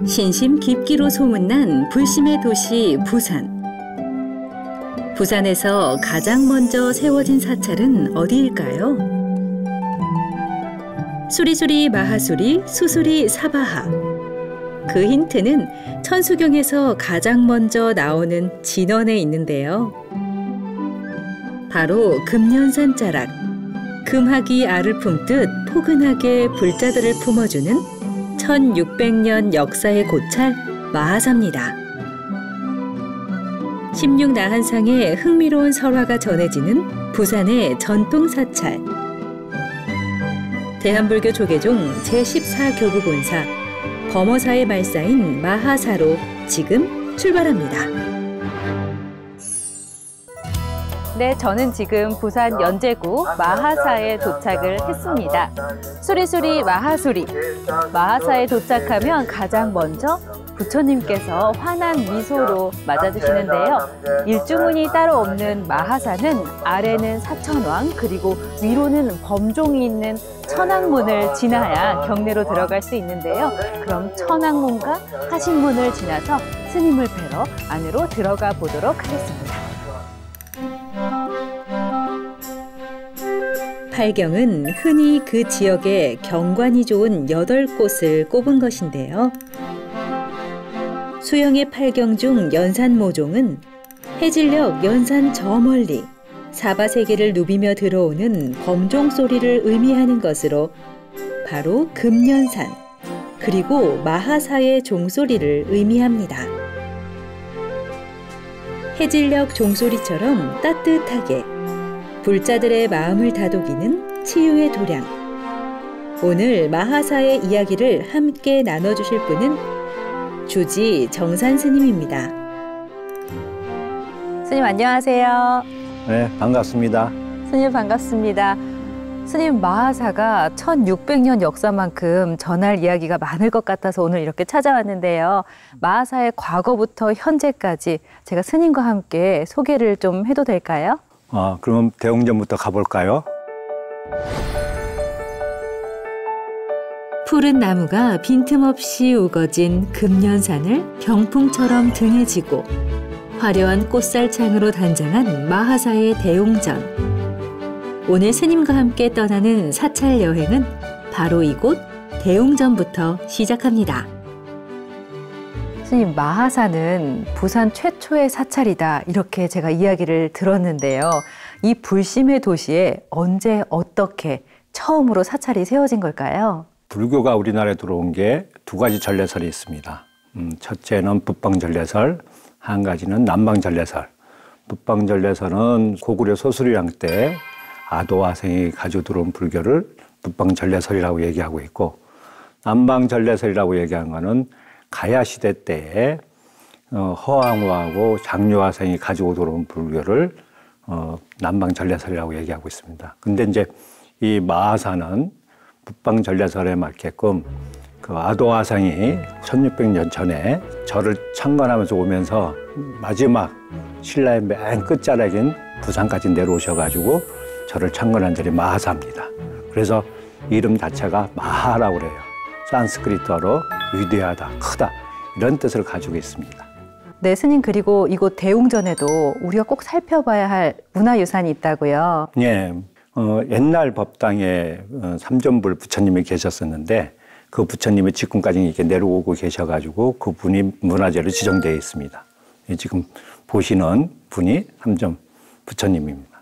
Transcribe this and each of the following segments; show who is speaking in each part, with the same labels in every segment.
Speaker 1: 신심 깊기로 소문난 불심의 도시 부산. 부산에서 가장 먼저 세워진 사찰은 어디일까요? 수리수리 마하수리 수수리 사바하. 그 힌트는 천수경에서 가장 먼저 나오는 진원에 있는데요. 바로 금년산 자락. 금학이 알을 품듯 포근하게 불자들을 품어주는 1600년 역사의 고찰 마하사입니다. 16나한상의 흥미로운 설화가 전해지는 부산의 전통 사찰. 대한불교 조계종 제14교구 본사 범어사의 말사인 마하사로 지금 출발합니다.
Speaker 2: 네, 저는 지금 부산 연제구 마하사에 도착을 했습니다. 수리수리 마하수리. 마하사에 도착하면 가장 먼저 부처님께서 환한 미소로 맞아주시는데요. 일주문이 따로 없는 마하사는 아래는 사천왕 그리고 위로는 범종이 있는 천왕문을 지나야 경내로 들어갈 수 있는데요. 그럼 천왕문과 하신문을 지나서 스님을 뵈러 안으로 들어가 보도록 하겠습니다.
Speaker 1: 팔경은 흔히 그 지역에 경관이 좋은 8곳을 꼽은 것인데요. 수영의 팔경 중 연산모종은 해질녘 연산 저 멀리 사바세계를 누비며 들어오는 범종 소리를 의미하는 것으로 바로 금년산 그리고 마하사의 종소리를 의미합니다. 해질녘 종소리처럼 따뜻하게 불자들의 마음을 다독이는 치유의 도량. 오늘 마하사의 이야기를 함께 나눠주실 분은 주지 정산 스님입니다.
Speaker 2: 스님 안녕하세요.
Speaker 3: 네, 반갑습니다.
Speaker 2: 스님 반갑습니다. 스님 마하사가 1600년 역사만큼 전할 이야기가 많을 것 같아서 오늘 이렇게 찾아왔는데요. 마하사의 과거부터 현재까지 제가 스님과 함께 소개를 좀 해도 될까요?
Speaker 3: 그럼 대웅전부터 가볼까요?
Speaker 1: 푸른 나무가 빈틈없이 우거진 금년산을 병풍처럼 등에 지고 화려한 꽃살창으로 단장한 마하사의 대웅전. 오늘 스님과 함께 떠나는 사찰 여행은 바로 이곳 대웅전부터 시작합니다.
Speaker 2: 스님, 마하사는 부산 최초의 사찰이다 이렇게 제가 이야기를 들었는데요. 이 불심의 도시에 언제 어떻게 처음으로 사찰이 세워진 걸까요?
Speaker 3: 불교가 우리나라에 들어온 게 2가지 전래설이 있습니다. 첫째는 북방전래설, 한 가지는 남방전래설. 북방전래설은 고구려 소수리왕 때 아도화생이 가지고 들어온 불교를 북방전래설이라고 얘기하고 있고, 남방전래설이라고 얘기하는 거는 가야시대 때에 허황후하고 장려화생이 가지고 들어온 불교를 남방전래설이라고 얘기하고 있습니다. 근데 이제 이 마하사는 북방전래설에 맞게끔 그 아도화생이 1600년 전에 절을 창건하면서 오면서 마지막 신라의 맨 끝자락인 부산까지 내려오셔가지고 절을 창건한 절이 마하사입니다. 그래서 이름 자체가 마하라고 그래요. 산스크리트어로 위대하다, 크다 이런 뜻을 가지고 있습니다.
Speaker 2: 네, 스님, 그리고 이곳 대웅전에도 우리가 꼭 살펴봐야 할 문화유산이 있다고요?
Speaker 3: 예, 옛날 법당에 삼존불 부처님이 계셨었는데 그 부처님이 지금까지 이렇게 내려오고 계셔가지고 그분이 문화재로 지정되어 있습니다. 지금 보시는 분이 삼존 부처님입니다.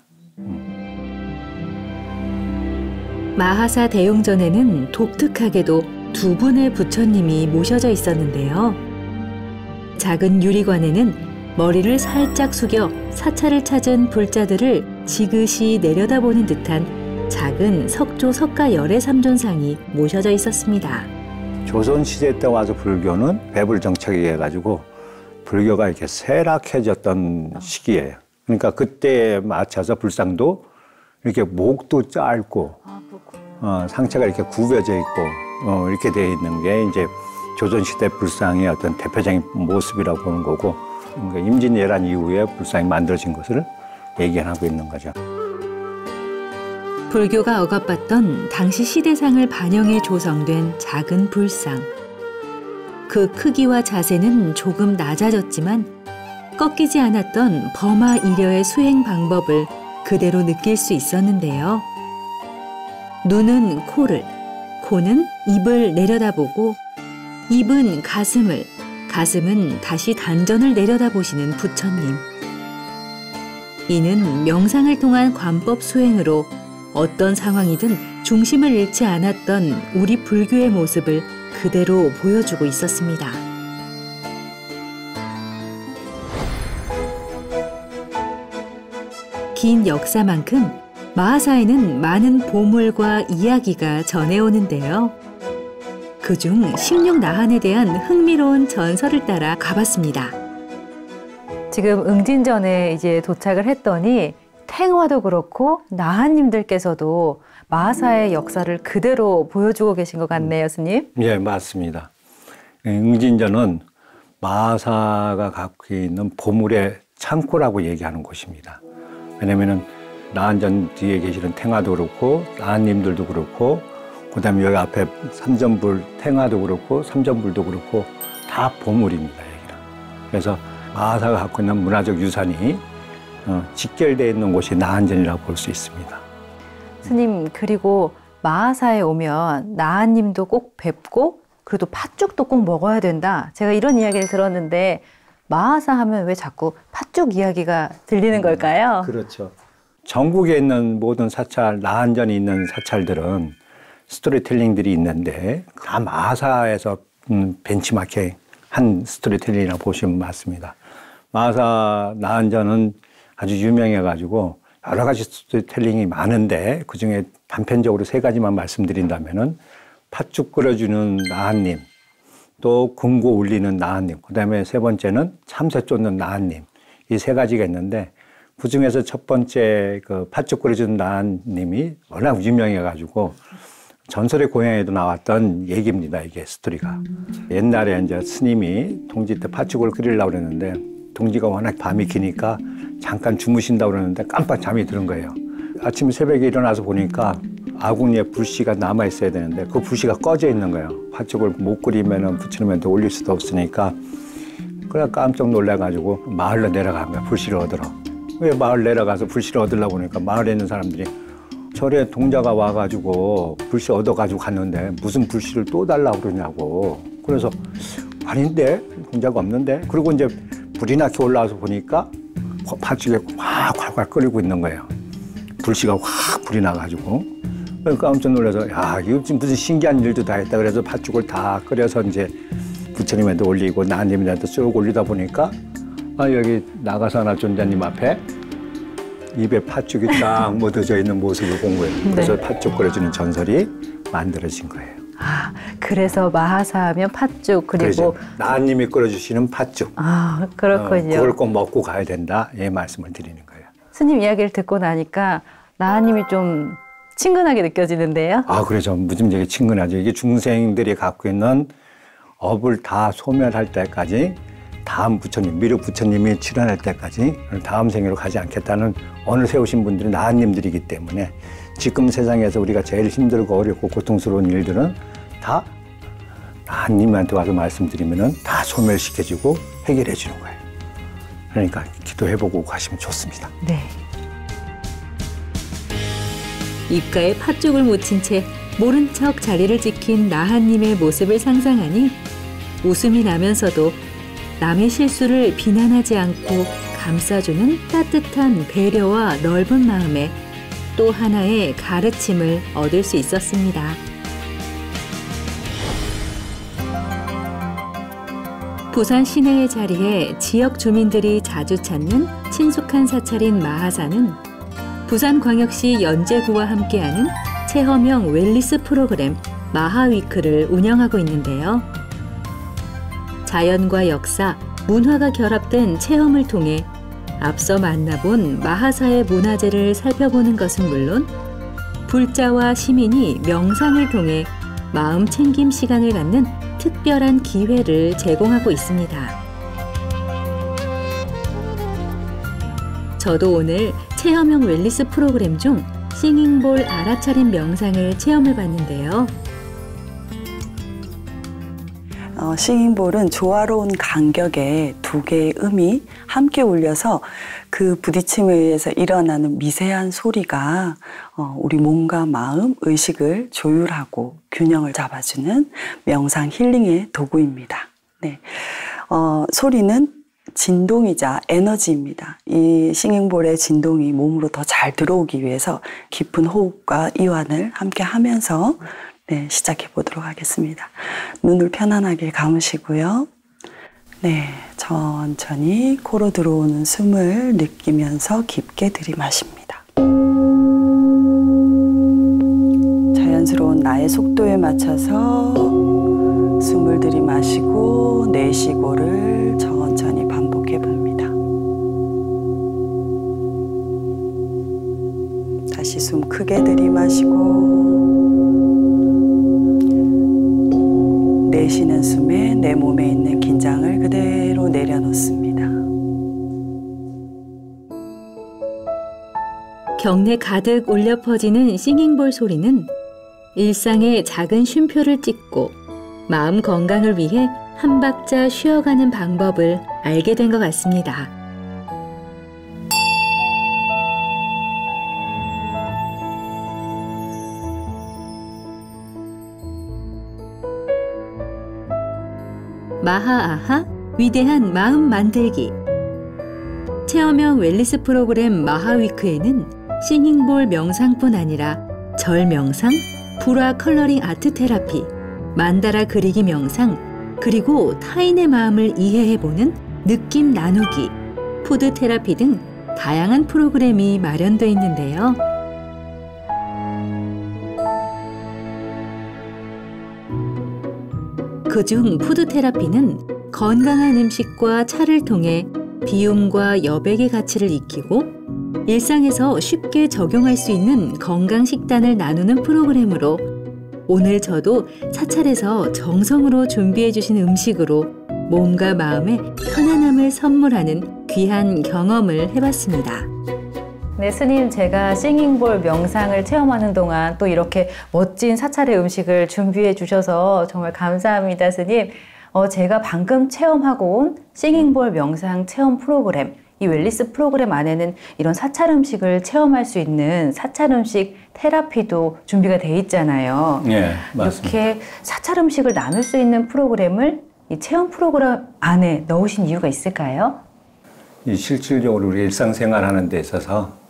Speaker 1: 마하사 대웅전에는 독특하게도 2분의 부처님이 모셔져 있었는데요. 작은 유리관에는 머리를 살짝 숙여 사찰을 찾은 불자들을 지그시 내려다보는 듯한 작은 석조 석가 열애 삼존상이 모셔져 있었습니다.
Speaker 3: 조선시대 때 와서 불교는 배불정착이 해가지고 불교가 이렇게 쇠락해졌던 시기예요. 그러니까 그때에 맞춰서 불상도 이렇게 목도 짧고 상체가 이렇게 구겨져 있고 이렇게 되어 있는 게 이제 조선시대 불상의 어떤 대표적인 모습이라고 보는 거고, 그러니까 임진왜란 이후에 불상이 만들어진 것을 얘기하고 있는 거죠.
Speaker 1: 불교가 억압받던 당시 시대상을 반영해 조성된 작은 불상. 그 크기와 자세는 조금 낮아졌지만 꺾이지 않았던 버마 이려의 수행 방법을 그대로 느낄 수 있었는데요. 눈은 코를, 코는 입을 내려다보고 입은 가슴을, 가슴은 다시 단전을 내려다보시는 부처님. 이는 명상을 통한 관법 수행으로 어떤 상황이든 중심을 잃지 않았던 우리 불교의 모습을 그대로 보여주고 있었습니다. 긴 역사만큼 마하사에는 많은 보물과 이야기가 전해오는데요. 그중 식룡 나한에 대한 흥미로운 전설을 따라 가봤습니다.
Speaker 2: 지금 응진전에 이제 도착을 했더니 탱화도 그렇고 나한님들께서도 마하사의 역사를 그대로 보여주고 계신 것 같네요, 스님.
Speaker 3: 예, 맞습니다. 응진전은 마하사가 갖고 있는 보물의 창고라고 얘기하는 곳입니다. 왜냐면은 나한전 뒤에 계시는 탱화도 그렇고 나한님들도 그렇고 그다음에 여기 앞에 삼전불 탱화도 그렇고 삼전불도 그렇고 다 보물입니다, 여기는. 그래서 마하사가 갖고 있는 문화적 유산이 직결되어 있는 곳이 나한전이라고 볼 수 있습니다.
Speaker 2: 스님, 그리고 마하사에 오면 나한님도 꼭 뵙고 그래도 팥죽도 꼭 먹어야 된다. 제가 이런 이야기를 들었는데 마하사 하면 왜 자꾸 팥죽 이야기가 들리는 걸까요?
Speaker 3: 그렇죠. 전국에 있는 모든 사찰, 나한전이 있는 사찰들은 스토리텔링들이 있는데 다 마하사에서 벤치마킹 한 스토리텔링이라고 보시면 맞습니다. 마하사 나한전은 아주 유명해가지고 여러 가지 스토리텔링이 많은데 그중에 단편적으로 3가지만 말씀드린다면은 팥죽 끓여주는 나한님, 또 금고 울리는 나한님, 그다음에 3번째는 참새 쫓는 나한님, 이 3가지가 있는데 그 중에서 첫 번째 그 팥죽 끓여주는 나한님이 워낙 유명해가지고 전설의 고향에도 나왔던 얘기입니다. 이게 스토리가. 옛날에 이제 스님이 동지 때 팥죽을 끓이려고 그랬는데 동지가 워낙 밤이 기니까 잠깐 주무신다고 그러는데 깜빡 잠이 드는 거예요. 아침 새벽에 일어나서 보니까 아궁이에 불씨가 남아 있어야 되는데 그 불씨가 꺼져 있는 거예요. 팥죽을 못 끓이면 부처님한테 올릴 수도 없으니까. 그래 깜짝 놀라가지고 마을로 내려간 거야. 불씨를 얻으러. 왜 마을 내려가서 불씨를 얻으려고 하니까 마을에 있는 사람들이 절에 동자가 와가지고 불씨 얻어가지고 갔는데 무슨 불씨를 또 달라고 그러냐고. 그래서 아닌데 동자가 없는데. 그리고 이제 불이 나게 올라와서 보니까 팥죽에 확 활활 끓이고 있는 거예요. 불씨가 확 불이 나가지고. 깜짝 놀라서 야 이거 지금 무슨 신기한 일도 다 했다. 그래서 팥죽을 다 끓여서 이제 부처님한테 올리고 나한님한테 쭉 올리다 보니까 여기 나가사나 존자님 앞에 입에 팥죽이 딱 묻어져 있는 모습을 본 거예요. 그래서 네. 팥죽 끓여주는 전설이 만들어진 거예요.
Speaker 2: 아, 그래서 마하사 하면 팥죽, 그리고
Speaker 3: 그렇죠. 나한님이 끓여주시는 팥죽.
Speaker 2: 아, 그렇군요.
Speaker 3: 그걸 꼭 먹고 가야 된다. 이 말씀을 드리는 거예요.
Speaker 2: 스님 이야기를 듣고 나니까 나한님이 좀 친근하게 느껴지는데요.
Speaker 3: 아, 그렇죠. 무지무지하게 친근하죠. 이게 중생들이 갖고 있는 업을 다 소멸할 때까지 다음 부처님, 미륵 부처님이 출현할 때까지 다음 생애로 가지 않겠다는 언을 세우신 분들이 나한님들이기 때문에 지금 세상에서 우리가 제일 힘들고 어렵고 고통스러운 일들은 다 나한님한테 와서 말씀드리면은 다 소멸시켜주고 해결해 주는 거예요. 그러니까 기도해보고 가시면 좋습니다.
Speaker 2: 네.
Speaker 1: 입가에 팥죽을 묻힌 채 모른 척 자리를 지킨 나한님의 모습을 상상하니 웃음이 나면서도 남의 실수를 비난하지 않고 감싸주는 따뜻한 배려와 넓은 마음에 또 하나의 가르침을 얻을 수 있었습니다. 부산 시내의 자리에 지역 주민들이 자주 찾는 친숙한 사찰인 마하사는 부산광역시 연제구와 함께하는 체험형 웰니스 프로그램 마하위크를 운영하고 있는데요. 자연과 역사, 문화가 결합된 체험을 통해 앞서 만나본 마하사의 문화재를 살펴보는 것은 물론 불자와 시민이 명상을 통해 마음 챙김 시간을 갖는 특별한 기회를 제공하고 있습니다. 저도 오늘 체험형 웰니스 프로그램 중 싱잉볼 알아차림 명상을 체험해 봤는데요.
Speaker 4: 싱잉볼은 조화로운 간격의 두 개의 음이 함께 울려서 그 부딪힘에 의해서 일어나는 미세한 소리가 우리 몸과 마음, 의식을 조율하고 균형을 잡아주는 명상 힐링의 도구입니다. 네. 소리는 진동이자 에너지입니다. 이 싱잉볼의 진동이 몸으로 더 잘 들어오기 위해서 깊은 호흡과 이완을 함께 하면서 네, 시작해 보도록 하겠습니다. 눈을 편안하게 감으시고요. 네, 천천히 코로 들어오는 숨을 느끼면서 깊게 들이마십니다. 자연스러운 나의 속도에 맞춰서 숨을 들이마시고 내쉬고를 천천히 반복해 봅니다. 다시 숨 크게 들이마시고 내쉬는 숨에 내 몸에 있는 긴장을 그대로 내려놓습니다.
Speaker 1: 경내 가득 울려 퍼지는 싱잉볼 소리는 일상의 작은 쉼표를 찍고 마음 건강을 위해 한 박자 쉬어가는 방법을 알게 된 것 같습니다. 마하아하 위대한 마음 만들기. 체험형 웰니스 프로그램 마하위크에는 싱잉볼 명상뿐 아니라 절 명상, 불화 컬러링 아트 테라피, 만다라 그리기 명상, 그리고 타인의 마음을 이해해보는 느낌 나누기, 푸드 테라피 등 다양한 프로그램이 마련돼 있는데요. 그중 푸드 테라피는 건강한 음식과 차를 통해 비움과 여백의 가치를 익히고 일상에서 쉽게 적용할 수 있는 건강 식단을 나누는 프로그램으로 오늘 저도 사찰에서 정성으로 준비해 주신 음식으로 몸과 마음에 편안함을 선물하는 귀한 경험을 해봤습니다.
Speaker 2: 네, 스님, 제가 싱잉볼 명상을 체험하는 동안 또 이렇게 멋진 사찰의 음식을 준비해 주셔서 정말 감사합니다, 스님. 제가 방금 체험하고 온 싱잉볼 명상 체험 프로그램, 이 웰니스 프로그램 안에는 이런 사찰 음식을 체험할 수 있는 사찰 음식 테라피도 준비가 돼 있잖아요.
Speaker 3: 네, 맞습니다.
Speaker 2: 이렇게 사찰 음식을 나눌 수 있는 프로그램을 이 체험 프로그램 안에 넣으신 이유가 있을까요?
Speaker 3: 이 실질적으로 우리 일상생활 하는 데 있어서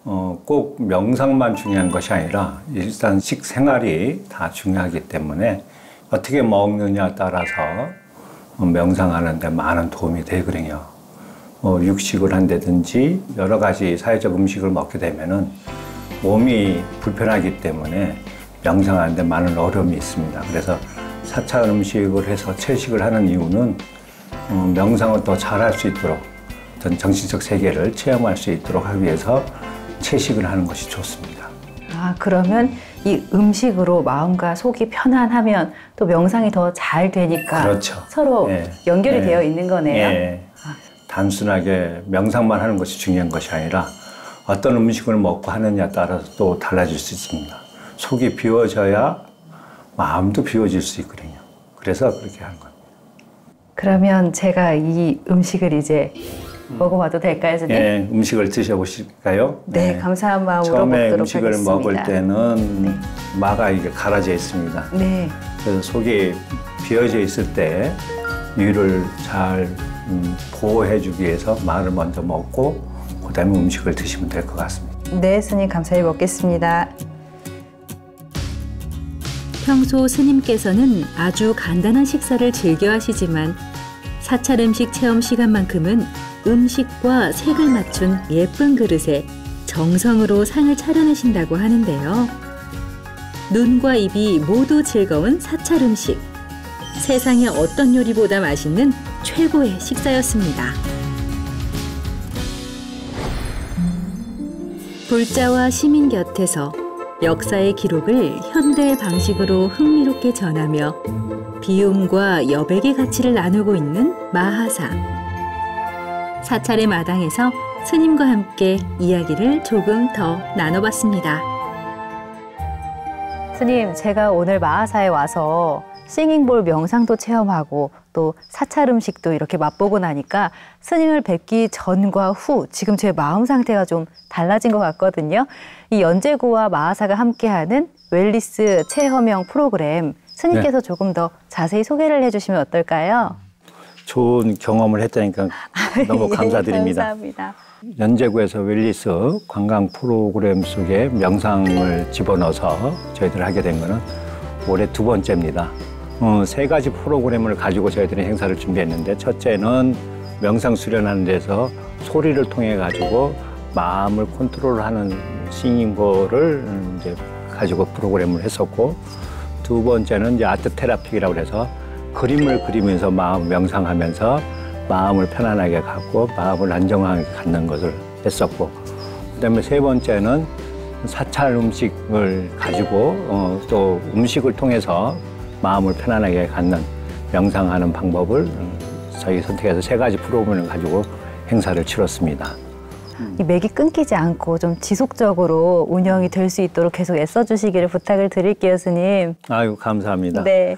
Speaker 3: 꼭 명상만 중요한 것이 아니라 일단 식생활이 다 중요하기 때문에 어떻게 먹느냐에 따라서 명상하는 데 많은 도움이 되거든요. 육식을 한다든지 여러 가지 사회적 음식을 먹게 되면은 몸이 불편하기 때문에 명상하는 데 많은 어려움이 있습니다. 그래서 사찰 음식을 해서 채식을 하는 이유는 명상을 더 잘할 수 있도록 어떤 정신적 세계를 체험할 수 있도록 하기 위해서 채식을 하는 것이 좋습니다.
Speaker 2: 그러면 이 음식으로 마음과 속이 편안하면 또 명상이 더 잘 되니까
Speaker 3: 그렇죠.
Speaker 2: 서로
Speaker 3: 네.
Speaker 2: 연결이
Speaker 3: 네.
Speaker 2: 되어 있는 거네요.
Speaker 3: 네. 단순하게 명상만 하는 것이 중요한 것이 아니라 어떤 음식을 먹고 하느냐에 따라서 또 달라질 수 있습니다. 속이 비워져야 마음도 비워질 수 있거든요. 그래서 그렇게 하는 겁니다.
Speaker 2: 그러면 제가 이 음식을 이제 먹어봐도 될까요, 선생님?
Speaker 3: 네, 음식을 드셔보실까요?
Speaker 2: 네, 감사한 마음으로
Speaker 3: 처음에
Speaker 2: 먹도록
Speaker 3: 음식을
Speaker 2: 하겠습니다.
Speaker 3: 먹을 때는 마가 이게 갈아져 있습니다.
Speaker 2: 네.
Speaker 3: 그래서 속이 비어져 있을 때 위를 잘 보호해주기 위해서 마를 먼저 먹고 그다음에 음식을 드시면 될 것 같습니다.
Speaker 2: 네, 스님 감사히 먹겠습니다.
Speaker 1: 평소 스님께서는 아주 간단한 식사를 즐겨 하시지만 사찰 음식 체험 시간만큼은 음식과 색을 맞춘 예쁜 그릇에 정성으로 상을 차려내신다고 하는데요. 눈과 입이 모두 즐거운 사찰 음식. 세상의 어떤 요리보다 맛있는 최고의 식사였습니다. 불자와 시민 곁에서 역사의 기록을 현대의 방식으로 흥미롭게 전하며 비움과 여백의 가치를 나누고 있는 마하사. 사찰의 마당에서 스님과 함께 이야기를 조금 더 나눠봤습니다.
Speaker 2: 스님, 제가 오늘 마하사에 와서 싱잉볼 명상도 체험하고 또 사찰 음식도 이렇게 맛보고 나니까 스님을 뵙기 전과 후 지금 제 마음 상태가 좀 달라진 것 같거든요. 이 연제구와 마하사가 함께하는 웰니스 체험형 프로그램 스님께서 조금 더 자세히 소개를 해주시면 어떨까요?
Speaker 3: 좋은 경험을 했다니까 너무 감사드립니다.
Speaker 2: 감사합니다.
Speaker 3: 연제구에서 웰니스 관광 프로그램 속에 명상을 집어넣어서 저희들 하게 된 거는 올해 2번째입니다. 3가지 프로그램을 가지고 저희들이 행사를 준비했는데, 첫째는 명상 수련하는 데서 소리를 통해 가지고 마음을 컨트롤하는 싱잉볼을 이제 가지고 프로그램을 했었고, 2번째는 이제 아트 테라피라고 해서 그림을 그리면서 마음 명상하면서 마음을 편안하게 갖고 마음을 안정하게 갖는 것을 했었고, 그다음에 3번째는 사찰 음식을 가지고 또 음식을 통해서 마음을 편안하게 갖는 명상하는 방법을 저희 선택해서 3가지 프로그램을 가지고 행사를 치렀습니다.
Speaker 2: 이 맥이 끊기지 않고 좀 지속적으로 운영이 될 수 있도록 계속 애써주시기를 부탁을 드릴게요, 스님.
Speaker 3: 아유, 감사합니다.
Speaker 2: 네.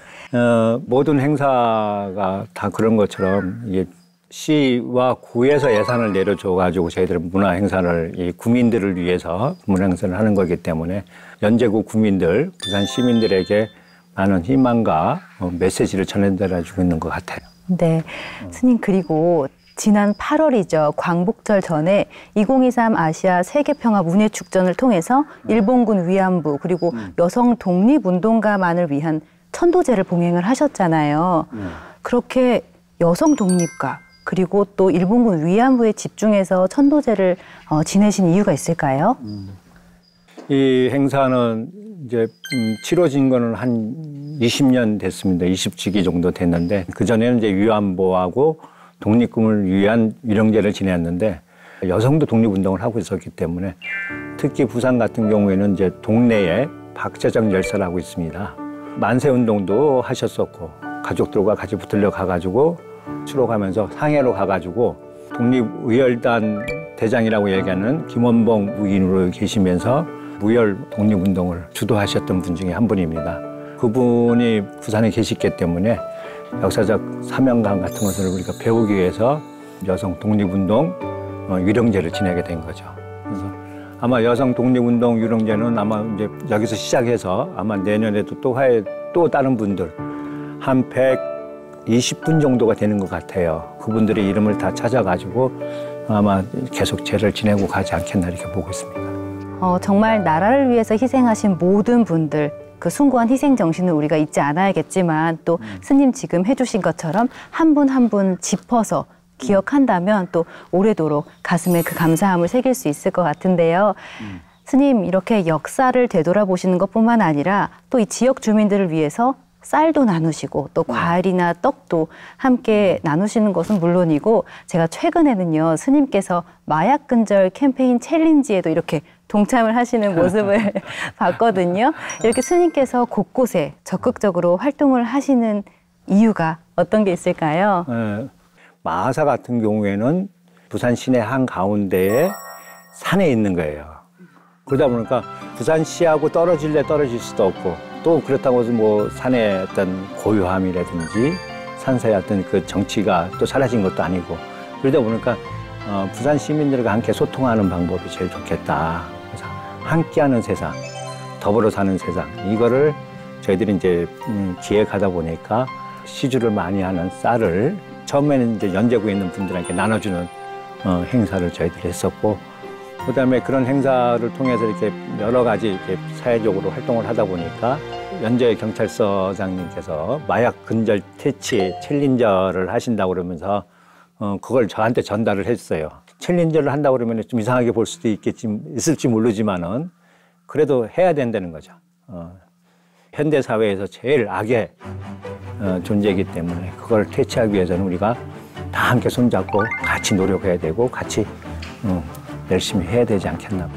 Speaker 3: 모든 행사가 다 그런 것처럼 이게 시와 구에서 예산을 내려줘가지고 저희들은 문화 행사를 이 구민들을 위해서 문화 행사를 하는 거기 때문에 연제구 구민들, 부산 시민들에게 많은 희망과 메시지를 전해드려주고 있는 것 같아요.
Speaker 2: 네, 스님, 그리고 지난 8월이죠. 광복절 전에 2023 아시아 세계평화문예축전을 통해서 일본군 위안부 그리고 여성 독립운동가만을 위한 천도제를 봉행을 하셨잖아요. 그렇게 여성 독립가 그리고 또 일본군 위안부에 집중해서 천도제를 지내신 이유가 있을까요?
Speaker 3: 이 행사는 이제 치러진 거는 한 20년 됐습니다. 20주기 정도 됐는데, 그전에는 이제 위안부하고 독립군을 위한 위령제를 지냈는데, 여성도 독립운동을 하고 있었기 때문에, 특히 부산 같은 경우에는 이제 동네에 박재정 열사라고 있습니다. 만세운동도 하셨었고, 가족들과 같이 붙들려 가가지고 추록하면서 상해로 가가지고 독립의열단 대장이라고 얘기하는 김원봉 무인으로 계시면서 무열 독립운동을 주도하셨던 분 중에 한 분입니다. 그분이 부산에 계시기 때문에 역사적 사명감 같은 것을 우리가 배우기 위해서 여성 독립운동 위령제를 지내게 된 거죠. 그래서 아마 여성 독립운동 위령제는 아마 이제 여기서 시작해서 아마 내년에도 또 다른 분들 한 120분 정도가 되는 것 같아요. 그분들의 이름을 다 찾아가지고 아마 계속 제를 지내고 가지 않겠나 이렇게 보고 있습니다.
Speaker 2: 정말 나라를 위해서 희생하신 모든 분들, 그 숭고한 희생 정신을 우리가 잊지 않아야겠지만 또 스님 지금 해주신 것처럼 한 분 한 분 짚어서 기억한다면 또 오래도록 가슴에 그 감사함을 새길 수 있을 것 같은데요. 스님, 이렇게 역사를 되돌아보시는 것뿐만 아니라 또 이 지역 주민들을 위해서 쌀도 나누시고 또 과일이나 떡도 함께 나누시는 것은 물론이고, 제가 최근에는요 스님께서 마약 근절 캠페인 챌린지에도 이렇게 동참을 하시는 모습을 봤거든요. 이렇게 스님께서 곳곳에 적극적으로 활동을 하시는 이유가 어떤 게 있을까요?
Speaker 3: 마하사 같은 경우에는 부산 시내 한가운데에 산에 있는 거예요. 그러다 보니까 부산시하고 떨어질 수도 없고, 또 그렇다고 해서 뭐 산의 어떤 고요함이라든지 산사의 어떤 그 정치가 또 사라진 것도 아니고, 그러다 보니까 부산 시민들과 함께 소통하는 방법이 제일 좋겠다. 그래서 함께하는 세상, 더불어 사는 세상, 이거를 저희들이 이제 기획하다 보니까 시주를 많이 하는 쌀을 처음에는 이제 연제구에 있는 분들에게 나눠주는 행사를 저희들이 했었고, 그다음에 그런 행사를 통해서 이렇게 여러 가지 이렇게 사회적으로 활동을 하다 보니까 연제 경찰서장님께서 마약 근절 퇴치 챌린저를 하신다고 그러면서 그걸 저한테 전달을 했어요. 챌린저를 한다고 그러면 좀 이상하게 볼 수도 있을지 모르지만은 그래도 해야 된다는 거죠. 현대 사회에서 제일 악의 존재이기 때문에 그걸 퇴치하기 위해서는 우리가 다 함께 손잡고 같이 노력해야 되고 같이 열심히 해야 되지 않겠나.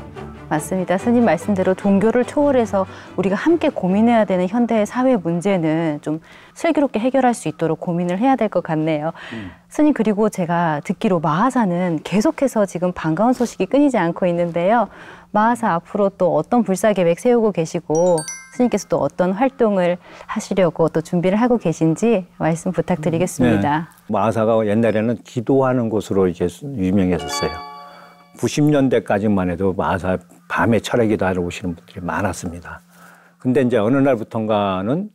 Speaker 2: 맞습니다. 스님 말씀대로 종교를 초월해서 우리가 함께 고민해야 되는 현대의 사회 문제는 좀 슬기롭게 해결할 수 있도록 고민을 해야 될 것 같네요. 스님, 그리고 제가 듣기로 마하사는 계속해서 지금 반가운 소식이 끊이지 않고 있는데요. 마하사 앞으로 또 어떤 불사 계획 세우고 계시고 스님께서 또 어떤 활동을 하시려고 또 준비를 하고 계신지 말씀 부탁드리겠습니다.
Speaker 3: 네. 마하사가 옛날에는 기도하는 곳으로 이제 유명했었어요. 90년대까지만 해도 마하사 밤에 철회 기도하러 오시는 분들이 많았습니다. 근데 이제 어느 날부턴가는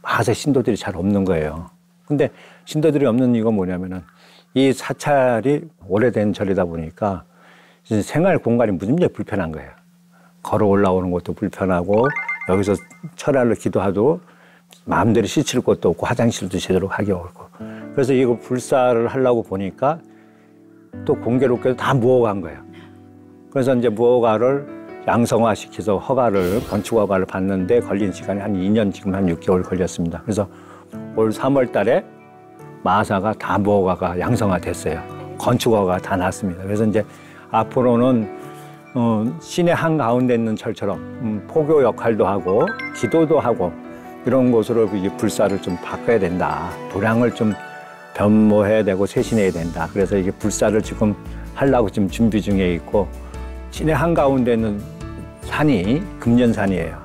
Speaker 3: 마하사 신도들이 잘 없는 거예요. 근데 신도들이 없는 이유가 뭐냐면은 이 사찰이 오래된 절이다 보니까 생활 공간이 무지무지 불편한 거예요. 걸어 올라오는 것도 불편하고 여기서 철야를 기도하도 마음대로 씻을 곳도 없고 화장실도 제대로 가기 어렵고 그래서 이거 불사를 하려고 보니까 또 공교롭게도 다 무허가인 거예요. 그래서 이제 무허가를 양성화시켜서 허가를 건축 허가를 받는데 걸린 시간이 한 2년 지금 한 6개월 걸렸습니다. 그래서 올 3월 달에 마하사가 다 무허가가 양성화됐어요. 건축 허가가 다 났습니다. 그래서 이제 앞으로는 시내 한가운데 있는 절처럼 포교 역할도 하고 기도도 하고 이런 곳으로 이 불사를 좀 바꿔야 된다. 도량을 좀 변모해야 되고 쇄신해야 된다. 그래서 이게 불사를 지금 하려고 지금 준비 중에 있고 시내 한가운데 있는 산이 금년산이에요.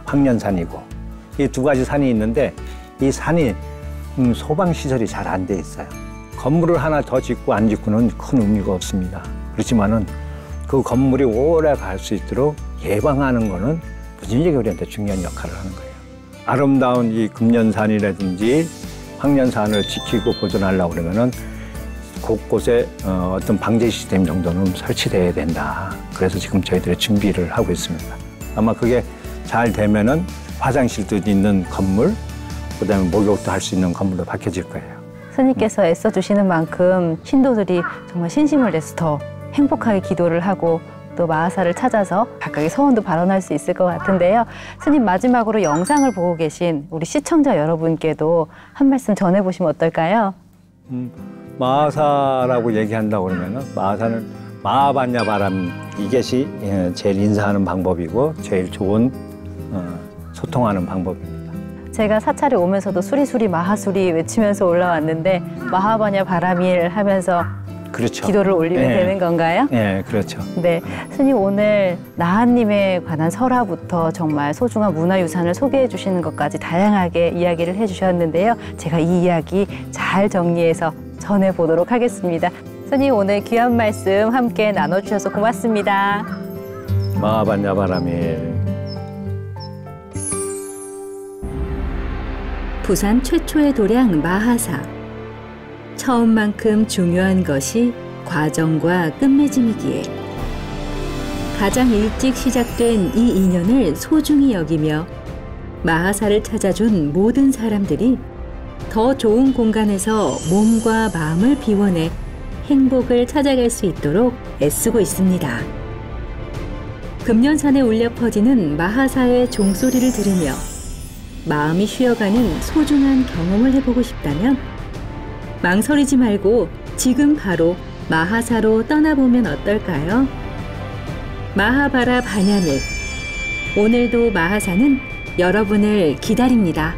Speaker 3: 황년산이고 이 두 가지 산이 있는데 이 산이 소방시설이 잘 안 돼 있어요. 건물을 하나 더 짓고 안 짓고는 큰 의미가 없습니다. 그렇지만은 그 건물이 오래 갈 수 있도록 예방하는 거는 무진히 우리한테 중요한 역할을 하는 거예요. 아름다운 이 금년산이라든지 황년산을 지키고 보존하려고 그러면은 곳곳에 어떤 방제 시스템 정도는 설치돼야 된다. 그래서 지금 저희들이 준비를 하고 있습니다. 아마 그게 잘 되면은 화장실도 있는 건물, 그다음에 목욕도 할 수 있는 건물로 바뀌어질 거예요.
Speaker 2: 스님께서 애써주시는 만큼 신도들이 정말 신심을 내서 더 행복하게 기도를 하고 또 마하사를 찾아서 각각의 서원도 발언할 수 있을 것 같은데요. 스님 마지막으로 영상을 보고 계신 우리 시청자 여러분께도 한 말씀 전해보시면 어떨까요?
Speaker 3: 마하사라고 얘기한다고 그러면은 마하사는 마하반야 바람 이것이 제일 인사하는 방법이고 제일 좋은 소통하는 방법입니다.
Speaker 2: 제가 사찰에 오면서도 수리수리 마하수리 외치면서 올라왔는데 마하바냐 바라밀 하면서
Speaker 3: 그렇죠.
Speaker 2: 기도를 올리면 되는 건가요?
Speaker 3: 네, 그렇죠.
Speaker 2: 네, 스님 오늘 나한님에 관한 설화부터 정말 소중한 문화유산을 소개해 주시는 것까지 다양하게 이야기를 해주셨는데요. 제가 이 이야기 잘 정리해서 전해보도록 하겠습니다. 스님 오늘 귀한 말씀 함께 나눠주셔서 고맙습니다.
Speaker 3: 마하반야 바라밀.
Speaker 1: 부산 최초의 도량 마하사. 처음만큼 중요한 것이 과정과 끝맺음이기에 가장 일찍 시작된 이 인연을 소중히 여기며 마하사를 찾아준 모든 사람들이 더 좋은 공간에서 몸과 마음을 비워내 행복을 찾아갈 수 있도록 애쓰고 있습니다. 금년산에 울려 퍼지는 마하사의 종소리를 들으며 마음이 쉬어가는 소중한 경험을 해보고 싶다면 망설이지 말고 지금 바로 마하사로 떠나보면 어떨까요? 마하바라 바냐밀. 오늘도 마하사는 여러분을 기다립니다.